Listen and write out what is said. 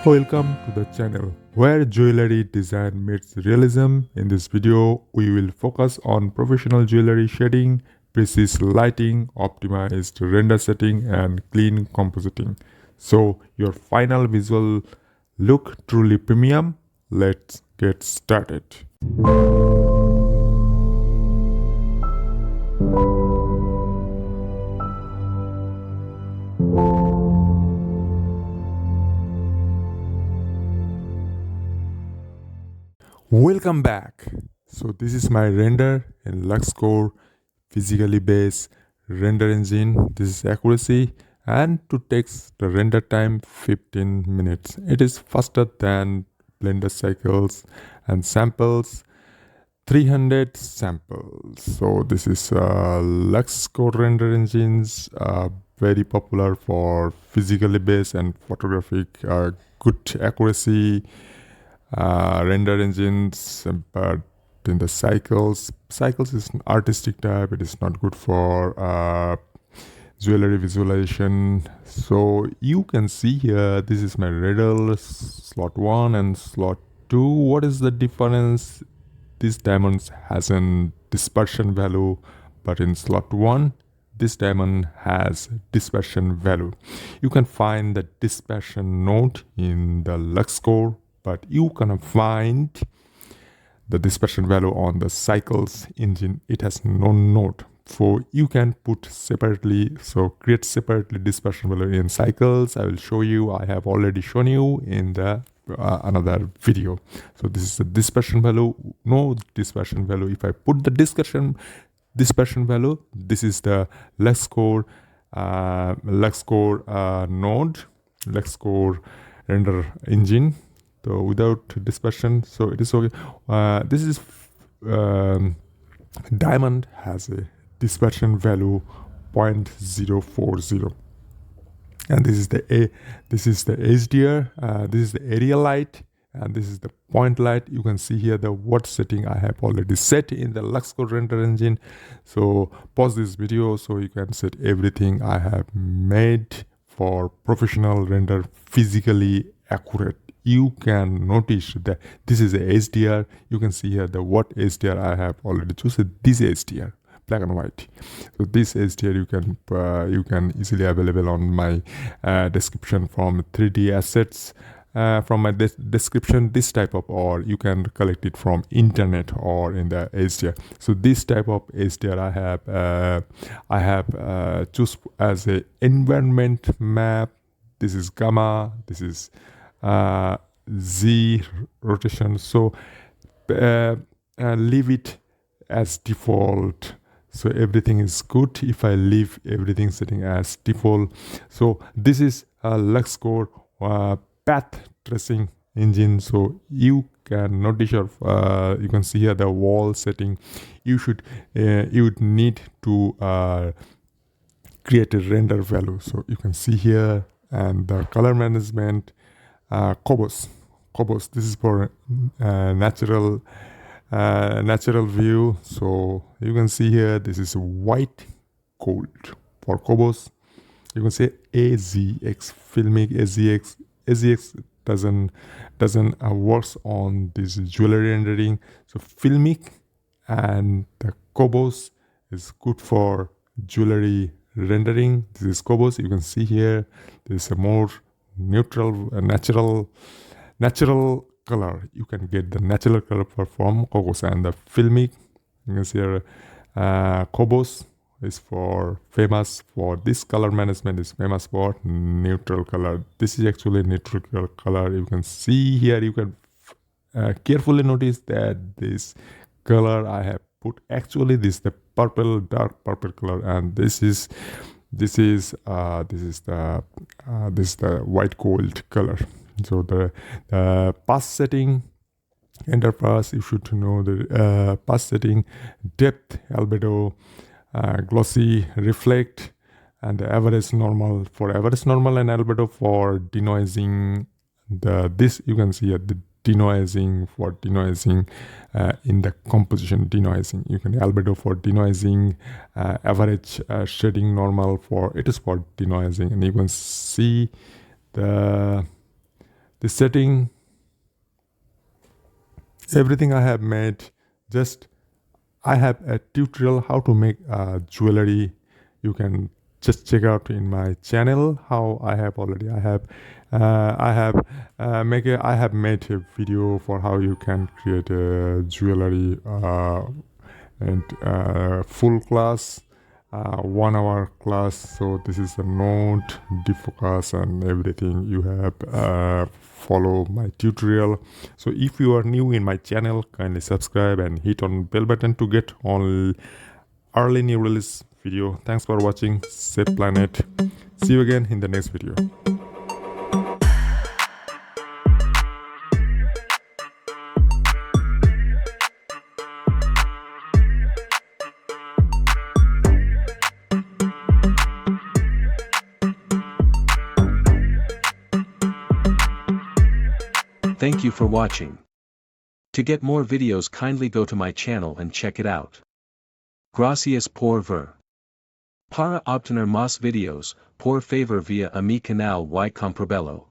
Welcome to the channel where jewelry design meets realism. In this video, we will focus on professional jewelry shading, precise lighting, optimized render setting, and clean compositing. So your final visual look truly premium. Let's get started. Welcome back. So this is my render in Luxcore physically based render engine. This is accuracy and to takes the render time 15 minutes. It is faster than Blender cycles and samples 300 samples. So this is Luxcore render engines, very popular for physically based and photographic good accuracy render engines, but in the cycles is an artistic type. It is not good for jewelry visualization. So you can see here, this is my riddle, slot 1 and slot 2. What is the difference? This diamond has a dispersion value, but in slot 1 this diamond has dispersion value. You can find the dispersion node in the Luxcore, but you can find the dispersion value on the cycles engine. It has no node, so you can put separately, so create separately dispersion value in cycles. I will show you. I have already shown you in the another video. So this is the dispersion value, no dispersion value. If I put the dispersion value, this is the Luxcore node, Luxcore render engine. So without dispersion, so it is okay. This is diamond has a dispersion value 0.040, and this is the HDR. This is the area light, and this is the point light. You can see here the what setting I have already set in the Luxcore render engine. So pause this video so you can set everything I have made for professional render physically accurate. You can notice that this is a HDR. You can see here the what HDR I have already chosen. This HDR, black and white. So this HDR you can easily available on my description from 3D assets. From my description, this type of, or you can collect it from internet or in the HDR. So this type of HDR I have choose as a environment map. This is gamma. This is Z rotation. So leave it as default. So everything is good if I leave everything setting as default. So this is a Luxcore path tracing engine. So you can notice your you can see here the wall setting. You would need to create a render value. So you can see here, and the color management, Cobos. This is for natural view. So you can see here, this is white gold for Cobos. You can say AZX filmic. AZX doesn't works on this jewelry rendering. So filmic and the Cobos is good for jewelry rendering. This is Cobos. You can see here there is a more neutral natural color. You can get the natural color from Cobos, and the filmic, you can see here Cobos is famous for this color management, is famous for neutral color. This is actually neutral color. You can see here, you can carefully notice that this color I have put, actually this is the purple, dark purple color, and this is the white gold color. So the pass setting, enter pass, you should know the pass setting, depth, albedo, glossy, reflect, and the average normal. For average normal and albedo for denoising, this you can see at the denoising, for denoising in the composition denoising. You can albedo for denoising, average shading normal for, it is for denoising, and you can see the the setting, everything I have made. Just I have a tutorial how to make jewelry. You can just check out in my channel how I have already. I have made a video for how you can create a jewelry and full class, 1 hour class. So this is a note, defocus, and everything. You have follow my tutorial. So if you are new in my channel, kindly subscribe and hit on bell button to get all early new release video. Thanks for watching. Safe planet. See you again in the next video. Thank you for watching. To get more videos, kindly go to my channel and check it out. Gracias por ver. Para obtener más videos, por favor via a mi canal y comprabelo.